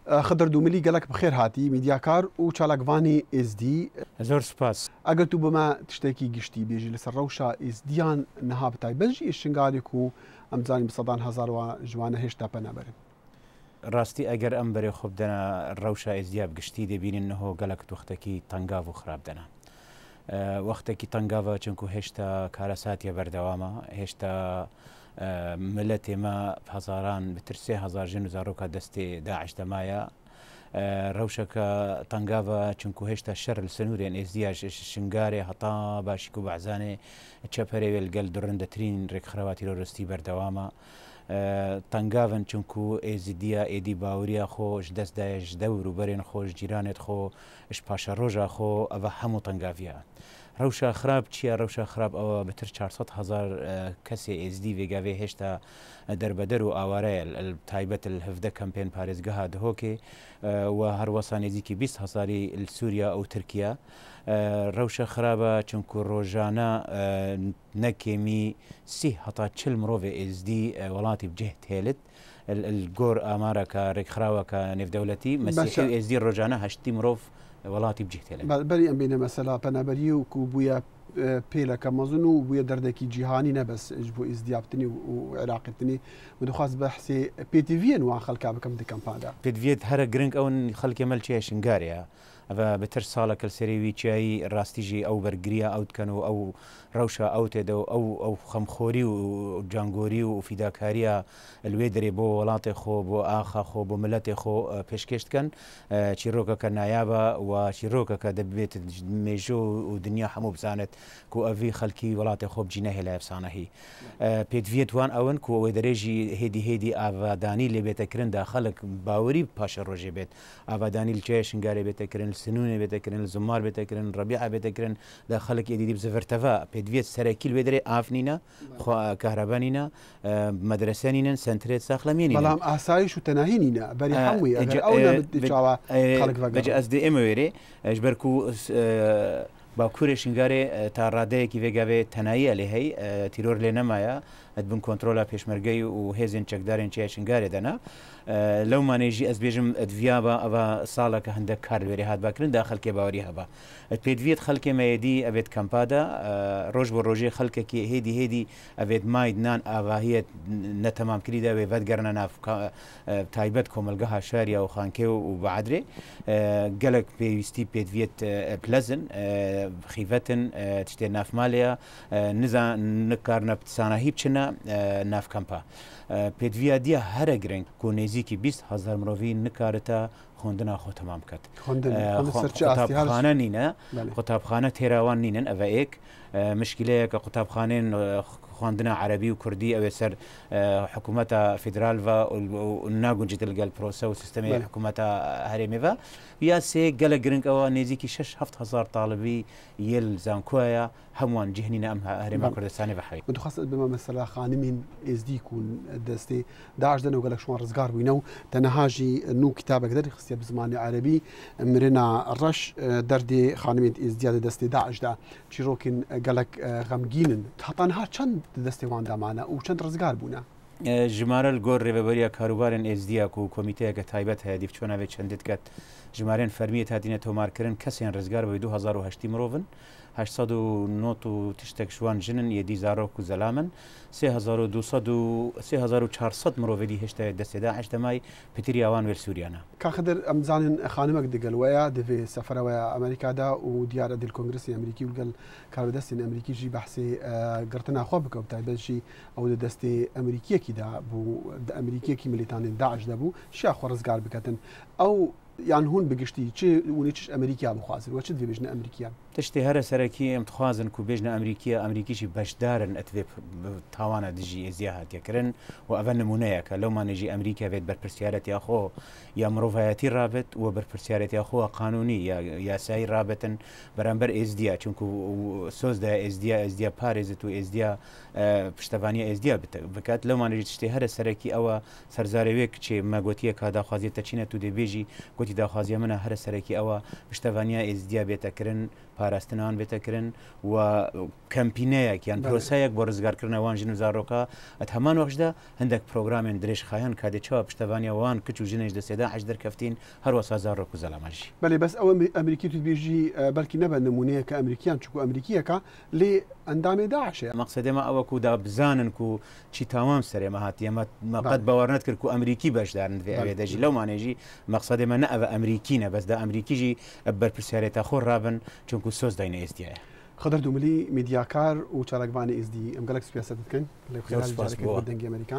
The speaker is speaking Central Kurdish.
خضر دوملی گلک بخیر هاتی میدیاکار و چالاکوانی ازدی زۆر سپاس. ئەگەر تو بەمە تشتێکی گشتی بێژی لەسەر ڕەوشە ئێزدیان نەها بتای بەژی شنگالێک و ئەمزانی بسەدان هەزارەوە جوانە هێشتا پەنابەرن. ڕاستی ئەگەر ئەم بەرێ خۆب دەنا ڕەوشە ئێزدیا بگشتی دەبیننەوە گەلک وەختێکی تەنگاو و خراپ دەنا. وەختێکی تەنگاوە چونکو هێشتا کارەساتیە بەردەوامە هێشتا ملت ئێمە هەزاران بتر 3000 ژن و زارۆکە دەستی داعش دەمایە ڕەوشەکە تەنگاوە چونکو هێشتا شەر لە سنوورێن ئێزدیاش شنگارێ هەتا باشیک و بەعزانێ چەپەرێوێ لەگەل دوڕندەترین ڕێکخراوەتی تیرۆریستی بەردەوامە تەنگاون چونکو ئێزیدیە ئێدی باوریە خۆش دەستدایش دەور و بەرێن خۆش جیرانێت خۆش پاشە ڕۆژە خۆ ئەوە هەموو تەنگاویە. ڕەوشە خراپ چییە؟ ڕەوشە خراپ ئەوە بەتر 400,000 کەسێ ئێزدی وێگاوێ هێشتا دەربەدەر و ئاوارەیە تایبەت هەفتە کەمپێن پارێزگەها دهۆکێ و هەروەسا نێزیکی 20,000 سووریا ئەو ترکیە. ڕەوشە خراپە چونکو ڕۆژانە نەکێمی 30 هەتا 40 مرۆڤ ئێزدی وڵاتی بجێت هێلت گۆر ئامارەکە ڕێکخراوەکە نێودەوڵەتی مەسیحی ئێزدی ڕۆژانە 80 مرۆڤ وڵاتی بجێت هێلت. بەری ئەم بینە مەسەلا پەنابەری و بووە پێلەکە مەزن و بووە دەردێکی جیهانی نەبەس بۆ ئیزدیابتنی و عێراقیتنی و دەخواست بەحسێ پێتیڤێن وان خەڵکا بکەم دکەمپادا. پێدوێت هەرە گرنگ ئەون خەڵکی مەلچێ شنگارەیە ئەوە بەتر ساڵە کەلسەرێوی چایی ڕاستیژی ئەو بەرگریە ئەو دکەن و ئەو ڕەوشە ئەو تێدە و ئەو خەمخۆری و جانگۆری و فیداکاریە لێ دەرێ بۆ وڵاتی خۆ بۆ ئاخا خۆ بۆ ملەتی خۆ پێشکەشتکەن چیرۆکەکە نایابە و چیرۆکەکە دەبێت مێژۆ و دنیا هەموو بزانێت کو ئەوی خەڵکی وڵاتی خۆ بجینە هێلای ئەفسانەهی پێدوێت وان ئەوەن کو ئەوەی دەرێژی هێدی ئاوادانی لێ بێتەکردندا خەڵک باوەری پاشە ڕۆژێ بێت ئاوادانی لچێ شنگارێ بێتەکردن سنوونێ بێتەکردن زمار بێتەکردن ڕەبیع بێتەکردن دا خەڵک ئێدی بزەڤەرتەڤە پێدوێت سەرەکی لێ دەرێ ئافنینە کارەبانینە مەدرسەنینن سنترێت ساخلەمێنی بەڵام ئاسایش و تەناهینینە بەری هەمووی بەجە ئەس دێ ئێمە وێرێ ژبەرکو باکوورێ شنگارێ تا ڕادەیەکی وێگاوێ تەناییە لێ هەی تیرۆر لێ نەمایە ئەدبن کۆنتترۆلا پێشمەرگەی و هێزن چەکدارێن چیا شنگارێ دەنا لەو مانێژی ئەس بێژم ئەدڤیا بە ئەوە ساڵەکە هەندێک کار وێری هاتباکردن دا خەڵکی باوەری هەبە پێدوێت خەڵکی مەیەدی ئەبێت کەمپادا ڕۆژ بۆ ڕۆژێ خەڵکێکی هێدی ئەبێت ماید نان ئاواهەیەت نەتەمامکریدا وێ ڤەتگەرنە ناف تایبەت کۆمەلگەها شاریە و خانکێ و بەعادرێ گەلک پێویستی پێدوێت پلەزن خیڤەتن تشتێ نافمالەیە نکارنە ساناهی بچنە نافکەمپا پێدویا دیە هەرە گرنگ کۆ نێزیکی 20,000 مرۆڤی نکارەتە خوندنا خۆ تەمام بکات قوتابخانە نینە قوتابخانە تێراوان نینن ئەوە ئێک مشکلەیەکە قوتابخانێن خواندنا عربی و کوردی ئەوێ سەر حکوومەتە فیدرال و ناگونجێت لەگەل پرۆسە و سیستەمی حکوومەتە هەرێمێڤە یا سێ گەلە گرنگ ئەوە نێزیکی 6-7,000 تاڵبی یل زانکۆیە هەمووان جیهنینە ئەم هەرێما کوردستانی بەحەوی دەخواست بمە مەسەلا خانمین ئێزدی کوون دەستی داعش دەنە و گەلک شوان ڕزگار بووینە و تەنەهاژی نو کتابێک دەری خستە بزمانی عربی مرنا ڕەش دەردێ خانمین ئێزدیا دەستی داعشدا چیرۆکین گەلک غەمگینن تەنها چەند دەستی واندامانە و چەند ڕزگار بوونە ژمارە گۆر ڕێبەبەریە کاروبارن ئێزدیاک و کۆمیتەیەکە تایبەت هەیە دیف چۆناوێت چەندێت کات ژمارەن فەرمیە هاتینە تۆمارکردن کەسیان ڕزگار بە 2080 مرۆڤن 890 و تشتێک شوان ژنن یەدی زارۆک و زەلامن 3,400 مرۆڤێدی هێشتا دەستێدا هەشتەمای پتری ئاوان وێر سووریانە کاخدر ئەمزانن خانمێک دەگەلوەیە دەبێ سەفەرەوەیە ئەمریکادا و دیارە دل کۆنگرسی ئەمریکی وگەل کاربەدەستین ئەمریکیژی بەحسێ گرتناخوا بکە و تایبەتشی ئەو لە دەستی ئەمریکیەکیدا بوو ئەمریکیەکی ملیتانی داعش دەبوو شیاخۆ ڕزگار بکەن ئەو یان هون بگشتی چه ونیچش ئەمریکا بخوازن وچ دوێ بێژنە ئەمریکیان تشتی هەرە سەرەکی ئەم دخوازن و بێژنە ئەمریکیە ئەمریکیشی بەشدارن ئەتوێ تاوانە دژی ئێزیا هاتیەکردن و ئەوە نمونەیەکە لەو مانێژی ئەمریکا بێت بەرپرسیارەتی خۆ یا مرۆڤایەتی رابێت و بەرپرسیارەتی خۆ قانونی یا یاسایی رابێتن بەرامبەر ئێزدیا چونکو سۆزدا ئێزدیا پارێزت و ئێزدیا پشتەوانی ئێزدیا بکات لەو مانێژی تشتی هەرە سەرەکی ئەوە سەرزارەوێ کچێ مەگوتیە کا داخوازیێتە چینە تو دەبێژی گوتی داخوازیە منە هەرە سەرەکی ئەوە پشتەوانیا ئێزدیا بێتەکردن پاراستنان بێتەکردن و کەمپینەیەک یان پرۆسەیەک بۆ ڕزگارکردنەوان ژن و زارۆکە ئەت هەمان وەخشدا هەندێک پرۆگرامێن درێژخایەن کاتێکەوە پشتەوانیەوان کچ و ژنێش دەسێدا حەج دەرکەفتین هەروەسا زارۆک و زەلامەژی بەێ بەس ئەوە ئەمریکی توبێژی بەلکی نەبە نمونەیە کە ئەمریکیان چکو ئەمریکیەکە لێ ئەندامێ داعشەیە مەقسەدێمە ئەوەکو دا بزانن و چی تاوام سەرێمە هاتی ئەمە مەقەت باوەڕنەت کرد و ئەمریکی بەشدارن ئەوێ دەژی لەومانێژی مەقسەدێمە نە ئەوە ئەمریکینە بەسدا ئەمریکیژی بەرپرسیارێتە خۆ ڕابن چونکو سۆز داینە ئێستیایە خضر دوملی میدیاکار و چالاکبانی ئیزدی ئەم گەلک سپیاست دەکەن لە دەنگی ئەمریکا